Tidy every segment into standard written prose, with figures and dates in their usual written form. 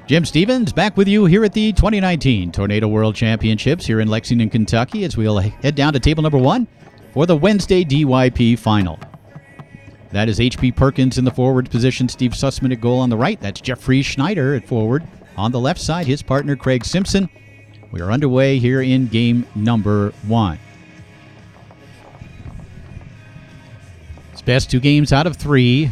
Jim Stevens back with you here at the 2019 Tornado World Championships here in Lexington, Kentucky, as we'll head down to table number 1 for the Wednesday DYP final. That is H.P. Perkins in the forward position, Steve Sussman at goal on the right. That's Jeffrey Schneider at forward. On the left side, his partner Craig Simpson. We are underway here in game number 1. It's best 2 games out of 3.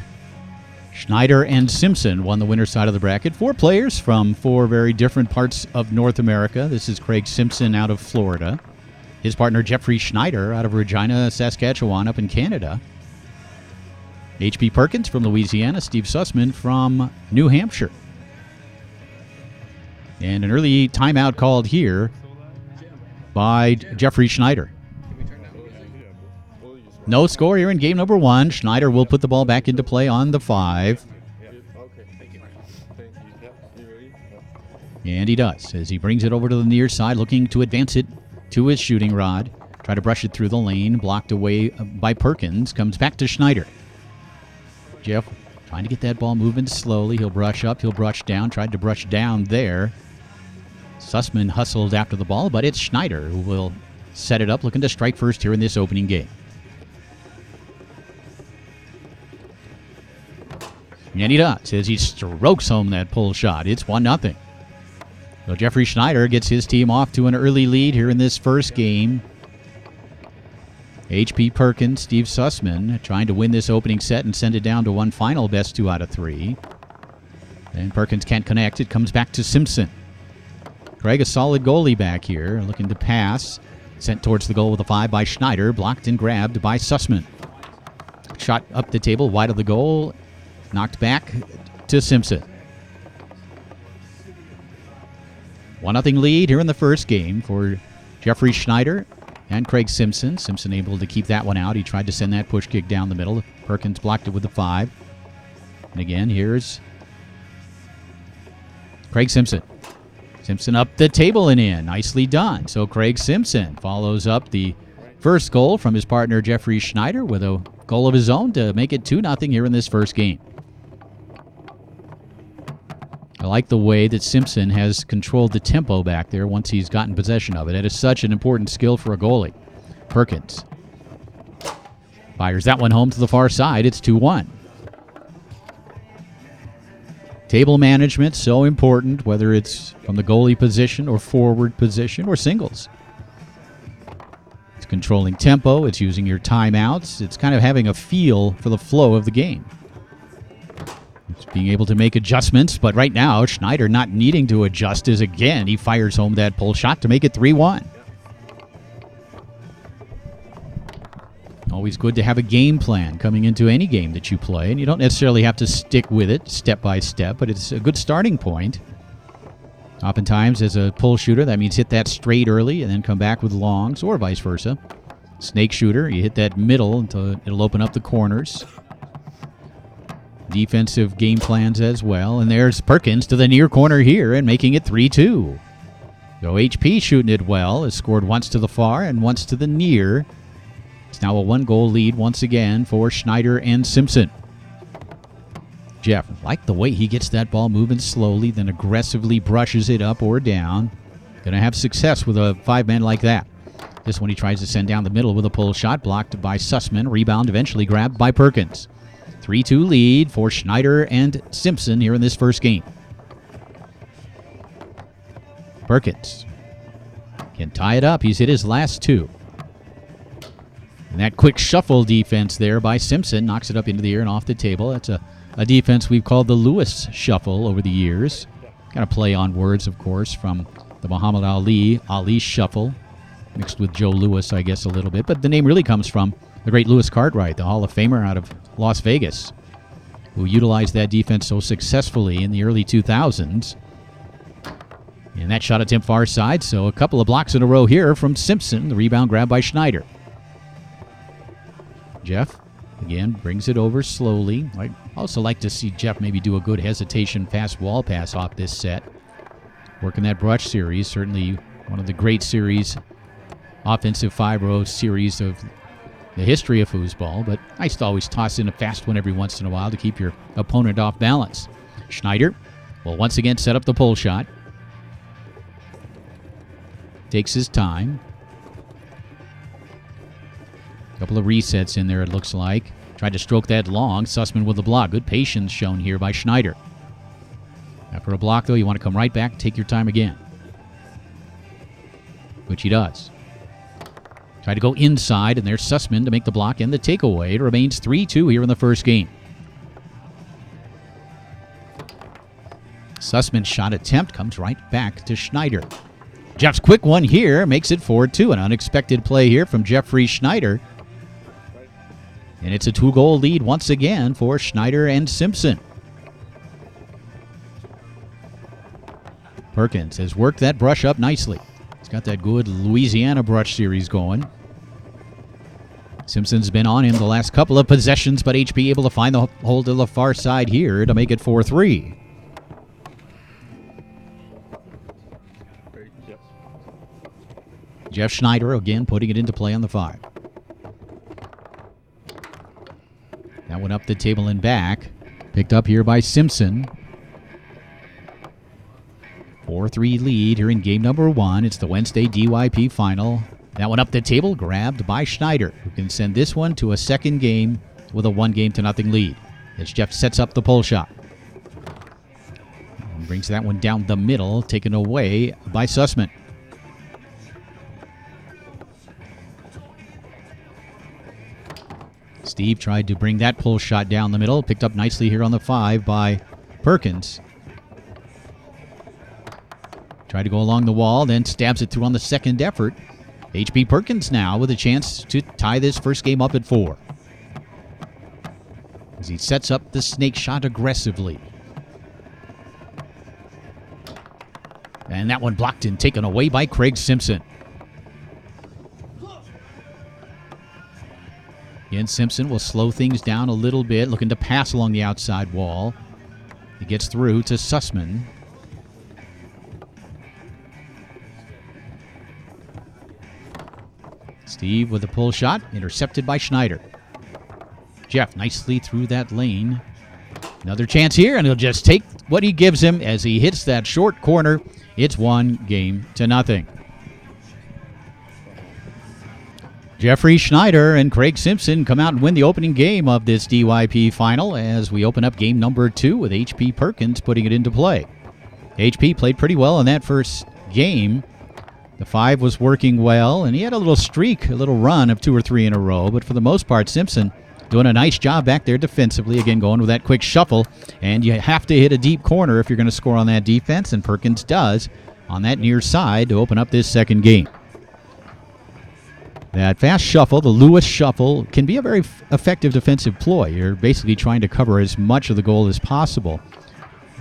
Schneider and Simpson won the winner's side of the bracket. 4 players from 4 very different parts of North America. This is Craig Simpson out of Florida. His partner Jeffrey Schneider out of Regina, Saskatchewan up in Canada. H.P. Perkins from Louisiana. Steve Sussman from New Hampshire. And an early timeout called here by Jeffrey Schneider. No score here in game number 1. Schneider will put the ball back into play on the 5. And he does, as he brings it over to the near side, looking to advance it to his shooting rod. Try to brush it through the lane, blocked away by Perkins. Comes back to Schneider. Jeff trying to get that ball moving slowly. He'll brush up, he'll brush down. Tried to brush down there. Sussman hustled after the ball, but it's Schneider who will set it up, looking to strike first here in this opening game. And he does, as he strokes home that pull shot. It's 1-0. So Jeffrey Schneider gets his team off to an early lead here in this first game. H.P. Perkins, Steve Sussman trying to win this opening set and send it down to one final best 2 out of 3. And Perkins can't connect. It comes back to Simpson. Craig, a solid goalie back here, looking to pass. Sent towards the goal with a 5 by Schneider, blocked and grabbed by Sussman. Shot up the table, wide of the goal. Knocked back to Simpson. 1-0 lead here in the first game for Jeffrey Schneider and Craig Simpson. Simpson able to keep that one out. He tried to send that push kick down the middle. Perkins blocked it with the 5. And again, here's Craig Simpson. Simpson up the table and in. Nicely done. So Craig Simpson follows up the first goal from his partner Jeffrey Schneider with a goal of his own to make it 2-0 here in this first game. I like the way that Simpson has controlled the tempo back there once he's gotten possession of it. It is such an important skill for a goalie. Perkins fires that one home to the far side. It's 2-1. Table management, so important, whether it's from the goalie position or forward position or singles. It's controlling tempo. It's using your timeouts. It's kind of having a feel for the flow of the game. It's being able to make adjustments, but right now, Schneider not needing to adjust as, again, he fires home that pull shot to make it 3-1. Always good to have a game plan coming into any game that you play, and you don't necessarily have to stick with it step by step, but it's a good starting point. Oftentimes, as a pull shooter, that means hit that straight early and then come back with longs, or vice versa. Snake shooter, you hit that middle until it'll open up the corners. Defensive game plans as well. And there's Perkins to the near corner here and making it 3-2. So HP shooting it well. Has scored once to the far and once to the near. It's now a 1-goal lead once again for Schneider and Simpson. Jeff, like the way he gets that ball moving slowly, then aggressively brushes it up or down. Going to have success with a 5-man like that. This one he tries to send down the middle with a pull shot, blocked by Sussman. Rebound eventually grabbed by Perkins. 3-2 lead for Schneider and Simpson here in this first game. Perkins can tie it up. He's hit his last 2. And that quick shuffle defense there by Simpson knocks it up into the air and off the table. That's a defense we've called the Lewis shuffle over the years. Kind of play on words, of course, from the Muhammad Ali shuffle, mixed with Joe Louis, I guess, a little bit. But the name really comes from the great Louis Cartwright, the Hall of Famer out of Las Vegas, who utilized that defense so successfully in the early 2000s. And that shot attempt far side, so a couple of blocks in a row here from Simpson. The rebound grabbed by Schneider. Jeff, again, brings it over slowly. I also like to see Jeff maybe do a good hesitation fast wall pass off this set. Working that brush series, certainly one of the great series, offensive 5-row series of the history of foosball, but nice to always toss in a fast one every once in a while to keep your opponent off balance. Schneider will once again set up the pull shot. Takes his time. Couple of resets in there, it looks like. Tried to stroke that long. Sussman with the block. Good patience shown here by Schneider. After a block, though, you want to come right back and take your time again. Which he does. Try to go inside, and there's Sussman to make the block and the takeaway. It remains 3-2 here in the first game. Sussman's shot attempt comes right back to Schneider. Jeff's quick one here makes it 4-2. An unexpected play here from Jeffrey Schneider. And it's a 2-goal lead once again for Schneider and Simpson. Perkins has worked that brush up nicely. He's got that good Louisiana brush series going. Simpson's been on him the last couple of possessions, but HP able to find the hole to the far side here to make it 4-3. Jeff Schneider again putting it into play on the 5. That one up the table and back. Picked up here by Simpson. 4-3 lead here in game number 1. It's the Wednesday DYP final. That one up the table, grabbed by Schneider, who can send this one to a second game with a 1-0 lead. As Jeff sets up the pull shot. And brings that one down the middle, taken away by Sussman. Steve tried to bring that pull shot down the middle. Picked up nicely here on the 5 by Perkins. Tried to go along the wall, then stabs it through on the second effort. HP Perkins now with a chance to tie this first game up at 4. As he sets up the snake shot aggressively. And that one blocked and taken away by Craig Simpson. Again, Simpson will slow things down a little bit, looking to pass along the outside wall. He gets through to Sussman. Steve with the pull shot, intercepted by Schneider. Jeff nicely through that lane. Another chance here, and he'll just take what he gives him as he hits that short corner. It's 1-0. Jeffrey Schneider and Craig Simpson come out and win the opening game of this DYP final as we open up game number 2 with HP Perkins putting it into play. HP played pretty well in that first game. The 5 was working well, and he had a little streak, a little run of 2 or 3 in a row, but for the most part, Simpson doing a nice job back there defensively, again going with that quick shuffle, and you have to hit a deep corner if you're going to score on that defense, and Perkins does on that near side to open up this second game. That fast shuffle, the Lewis shuffle, can be a very effective defensive ploy. You're basically trying to cover as much of the goal as possible.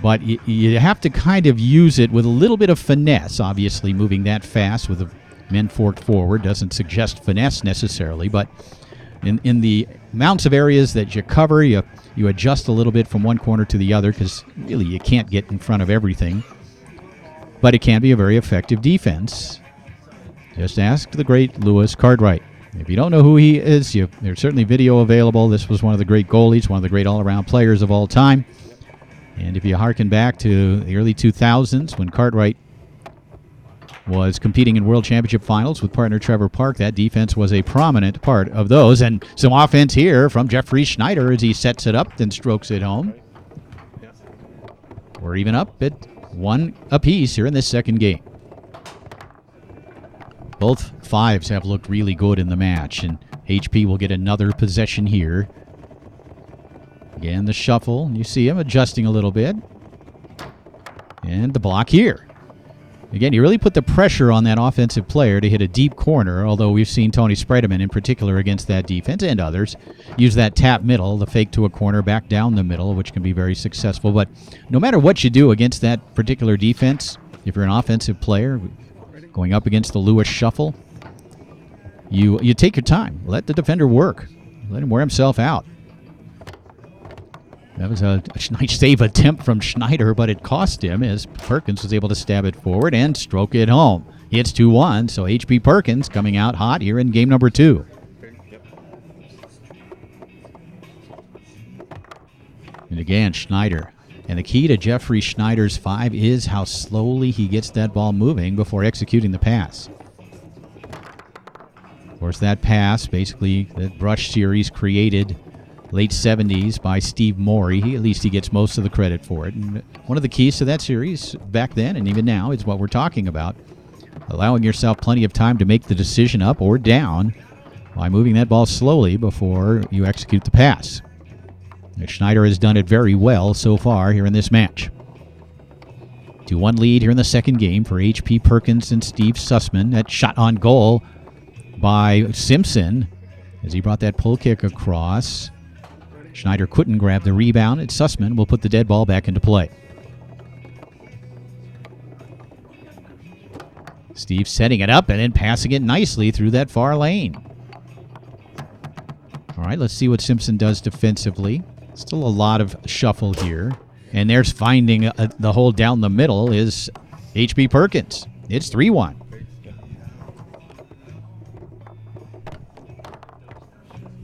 But you have to kind of use it with a little bit of finesse. Obviously, moving that fast with the men forked forward doesn't suggest finesse necessarily. But in the amounts of areas that you cover, you adjust a little bit from one corner to the other because really you can't get in front of everything. But it can be a very effective defense. Just ask the great Lewis Cartwright. If you don't know who he is, there's certainly video available. This was one of the great goalies, one of the great all-around players of all time. And if you harken back to the early 2000s when Cartwright was competing in World Championship finals with partner Trevor Park, that defense was a prominent part of those. And some offense here from Jeffrey Schneider as he sets it up and strokes it home. We're even up at 1 apiece here in this second game. Both 5s have looked really good in the match, and HP will get another possession here. Again, the shuffle. You see him adjusting a little bit. And the block here. Again, you really put the pressure on that offensive player to hit a deep corner, although we've seen Tony Spredeman in particular against that defense and others use that tap middle, the fake to a corner, back down the middle, which can be very successful. But no matter what you do against that particular defense, if you're an offensive player, going up against the Lewis shuffle, you take your time. Let the defender work. Let him wear himself out. That was a nice save attempt from Schneider, but it cost him as Perkins was able to stab it forward and stroke it home. It's 2-1, so HP Perkins coming out hot here in game number 2. And again, Schneider And the key to Jeffrey Schneider's 5 is how slowly he gets that ball moving before executing the pass. Of course, that pass, basically, the brush series created late 70s by Steve Morey. At least he gggets most of the credit for it. And one of the keys to that series back then and even now is what we're talking about. Allowing yourself plenty of time to make the decision up or down by moving that ball slowly before you execute the pass. And Schneider has done it very well so far here in this match. 2-1 lead here in the second game for H.P. Perkins and Steve Sussman. That shot on goal by Simpson as he brought that pull kick across. Schneider couldn't grab the rebound, and Sussman will put the dead ball back into play. Steve setting it up and then passing it nicely through that far lane. All right, let's see what Simpson does defensively. Still a lot of shuffle here. And there's finding the hole down the middle is H.P. Perkins. It's 3-1.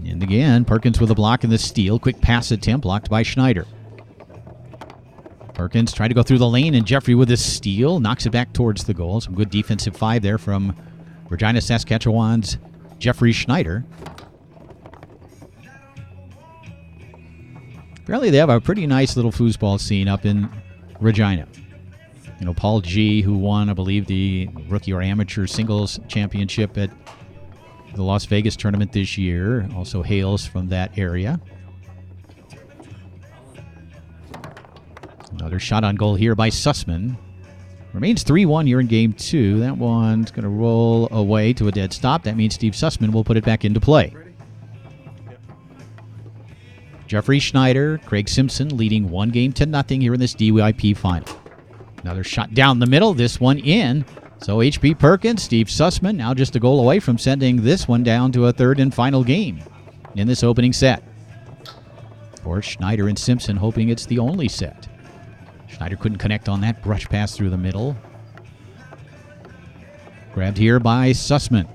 And again, Perkins with a block in the steal. Quick pass attempt blocked by Schneider. Perkins tried to go through the lane, and Jeffrey with a steal knocks it back towards the goal. Some good defensive 5 there from Regina, Saskatchewan's Jeffrey Schneider. Apparently they have a pretty nice little foosball scene up in Regina. You know, Paul G., who won, I believe, the rookie or amateur singles championship at the Las Vegas tournament this year, also hails from that area. Another shot on goal here by Sussman. Remains 3-1 here in game 2. That one's going to roll away to a dead stop. That means Steve Sussman will put it back into play. Jeffrey Schneider, Craig Simpson leading 1-0 here in this DYP final. Another shot down the middle, this one in. So H.P. Perkins, Steve Sussman, now just a goal away from sending this one down to a third and final game in this opening set. Of course, Schneider and Simpson hoping it's the only set. Schneider couldn't connect on that brush pass through the middle. Grabbed here by Sussman.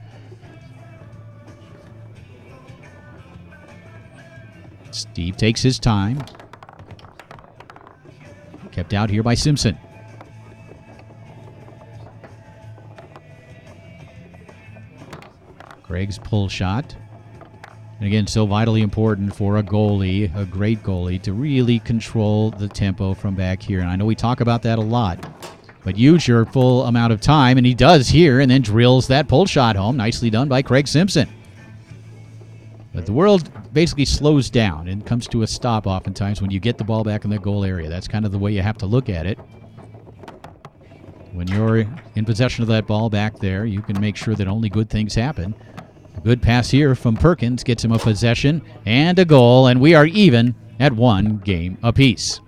Steve takes his time. Kept out here by Simpson. Craig's pull shot. And again, so vitally important for a goalie, a great goalie, to really control the tempo from back here. And I know we talk about that a lot, but use your full amount of time, and he does here, and then drills that pull shot home. Nicely done by Craig Simpson. But the world basically slows down and comes to a stop oftentimes when you get the ball back in the goal area. That's kind of the way you have to look at it. When you're in possession of that ball back there, you can make sure that only good things happen. A good pass here from Perkins gets him a possession and a goal, and we are even at 1 game apiece.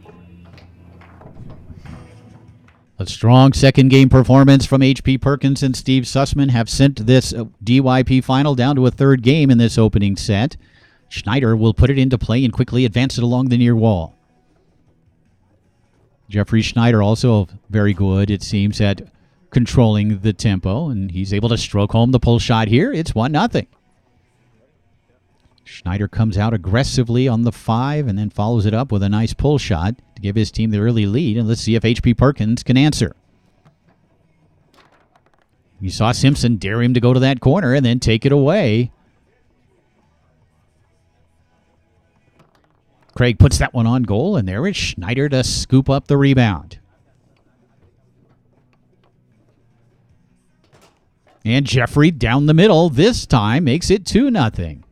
A strong second game performance from H.P. Perkins and Steve Sussman have sent this DYP final down to a third game in this opening set. Schneider will put it into play and quickly advance it along the near wall. Jeffrey Schneider also very good, it seems, at controlling the tempo, and he's able to stroke home the pull shot here. It's 1-0. Schneider comes out aggressively on the 5 and then follows it up with a nice pull shot to give his team the early lead, and let's see if H.P. Perkins can answer. You saw Simpson dare him to go to that corner and then take it away. Craig puts that one on goal, and there is Schneider to scoop up the rebound. And Jeffrey down the middle this time makes it 2-0.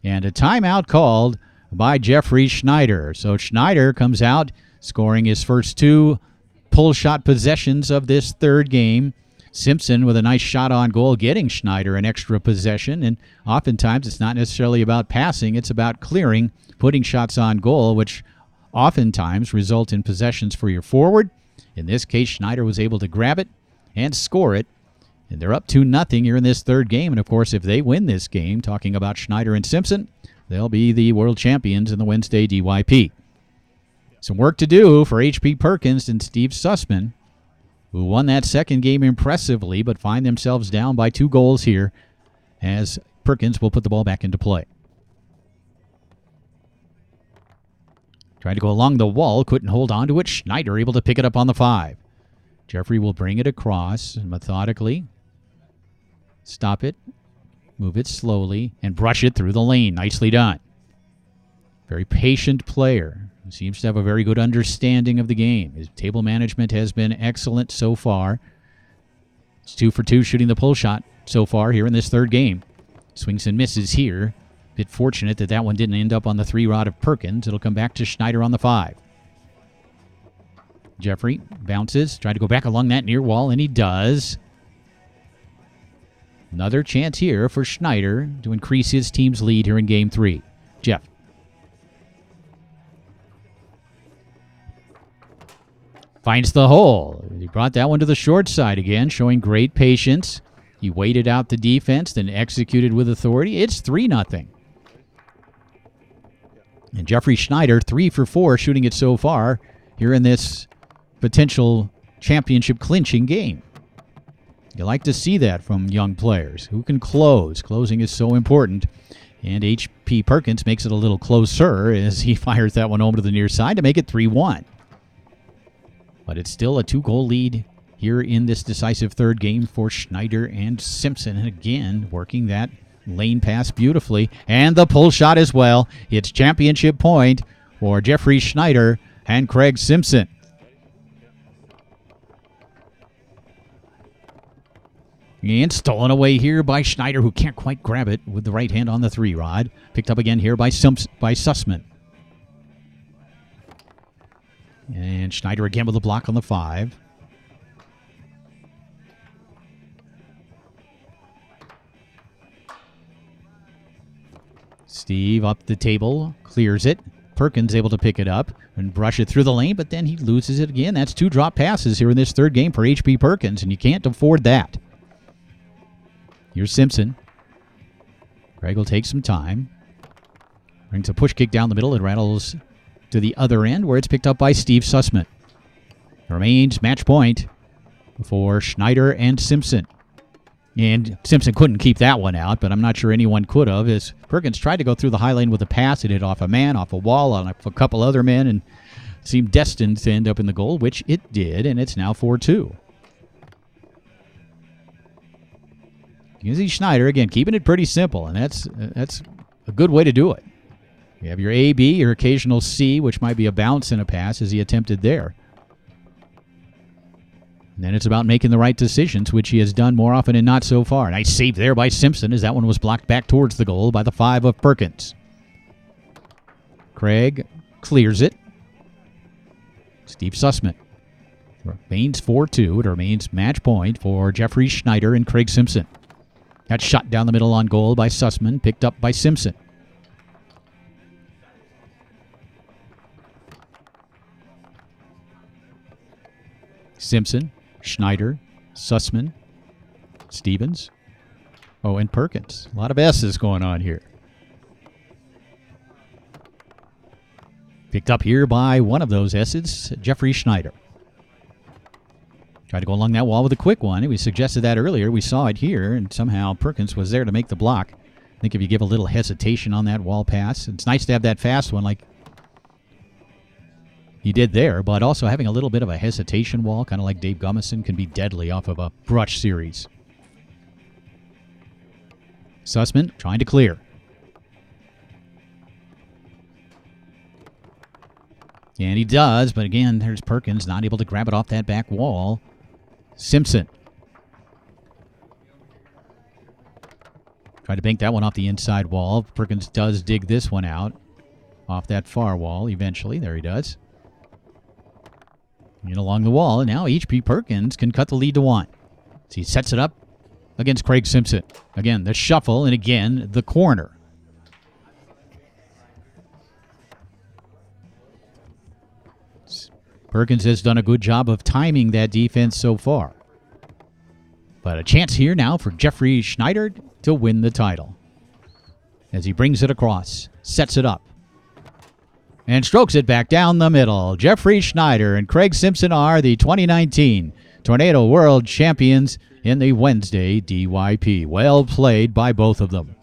And a timeout called by Jeffrey Schneider. So Schneider comes out scoring his first 2 pull shot possessions of this third game. Simpson with a nice shot on goal, getting Schneider an extra possession. And oftentimes it's not necessarily about passing, it's about clearing, putting shots on goal, which oftentimes result in possessions for your forward. In this case, Schneider was able to grab it and score it. And they're up 2-0 here in this third game. And, of course, if they win this game, talking about Schneider and Simpson, they'll be the world champions in the Wednesday DYP. Some work to do for H.P. Perkins and Steve Sussman, who won that second game impressively, but find themselves down by 2 goals here as Perkins will put the ball back into play. Tried to go along the wall, couldn't hold on to it. Schneider able to pick it up on the 5. Jeffrey will bring it across methodically. Stop it. Move it slowly and brush it through the lane. Nicely done. Very patient player. Seems to have a very good understanding of the game. His table management has been excellent so far. It's 2 for 2 shooting the pull shot so far here in this third game. Swings and misses here. Bit fortunate that that one didn't end up on the 3-rod of Perkins. It'll come back to Schneider on the 5. Jeffrey bounces, trying to go back along that near wall, and he does. Another chance here for Schneider to increase his team's lead here in Game 3. Jeff. Finds the hole. He brought that one to the short side again, showing great patience. He waited out the defense, then executed with authority. It's 3-0. And Jeffrey Schneider, 3 for 4, shooting it so far here in this potential championship clinching game. You like to see that from young players who can close. Closing is so important. And H.P. Perkins makes it a little closer as he fires that one over to the near side to make it 3-1. But it's still a 2-goal lead here in this decisive third game for Schneider and Simpson. And again, working that lane pass beautifully. And the pull shot as well. It's championship point for Jeffrey Schneider and Craig Simpson. And stolen away here by Schneider, who can't quite grab it with the right hand on the 3-rod. Picked up again here by Sussman. And Schneider again with a block on the 5. Steve up the table, clears it. Perkins able to pick it up and brush it through the lane, but then he loses it again. That's 2 drop passes here in this third game for H.P. Perkins, and you can't afford that. Here's Simpson. Craig will take some time. Brings a push kick down the middle. It rattles to the other end where it's picked up by Steve Sussman. Remains match point for Schneider and Simpson. And Simpson couldn't keep that one out, but I'm not sure anyone could have, as Perkins tried to go through the high lane with a pass. It hit off a man, off a wall, off a couple other men, and seemed destined to end up in the goal, which it did, and it's now 4-2. You can see Schneider, again, keeping it pretty simple, and that's a good way to do it. You have your A, B, your occasional C, which might be a bounce and a pass, as he attempted there. And then it's about making the right decisions, which he has done more often than not so far. Nice save there by Simpson, as that one was blocked back towards the goal by the 5 of Perkins. Craig clears it. Steve Sussman. Remains 4-2. It remains match point for Jeffrey Schneider and Craig Simpson. That shot down the middle on goal by Sussman, picked up by Simpson. Simpson, Schneider, Sussman, Stevens, and Perkins. A lot of S's going on here. Picked up here by one of those S's, Jeffrey Schneider. Tried to go along that wall with a quick one. We suggested that earlier. We saw it here, and somehow Perkins was there to make the block. I think if you give a little hesitation on that wall pass, it's nice to have that fast one like he did there, but also having a little bit of a hesitation wall, kind of like Dave Gummison, can be deadly off of a brush series. Sussman trying to clear. And he does, but again, there's Perkins not able to grab it off that back wall. Simpson. Tried to bank that one off the inside wall. Perkins does dig this one out off that far wall eventually. There he does. And along the wall, and now H.P. Perkins can cut the lead to 1. So he sets it up against Craig Simpson. Again, the shuffle, and again, the corner. Perkins has done a good job of timing that defense so far. But a chance here now for Jeffrey Schneider to win the title. As he brings it across, sets it up, and strokes it back down the middle. Jeffrey Schneider and Craig Simpson are the 2019 Tornado World Champions in the Wednesday DYP. Well played by both of them.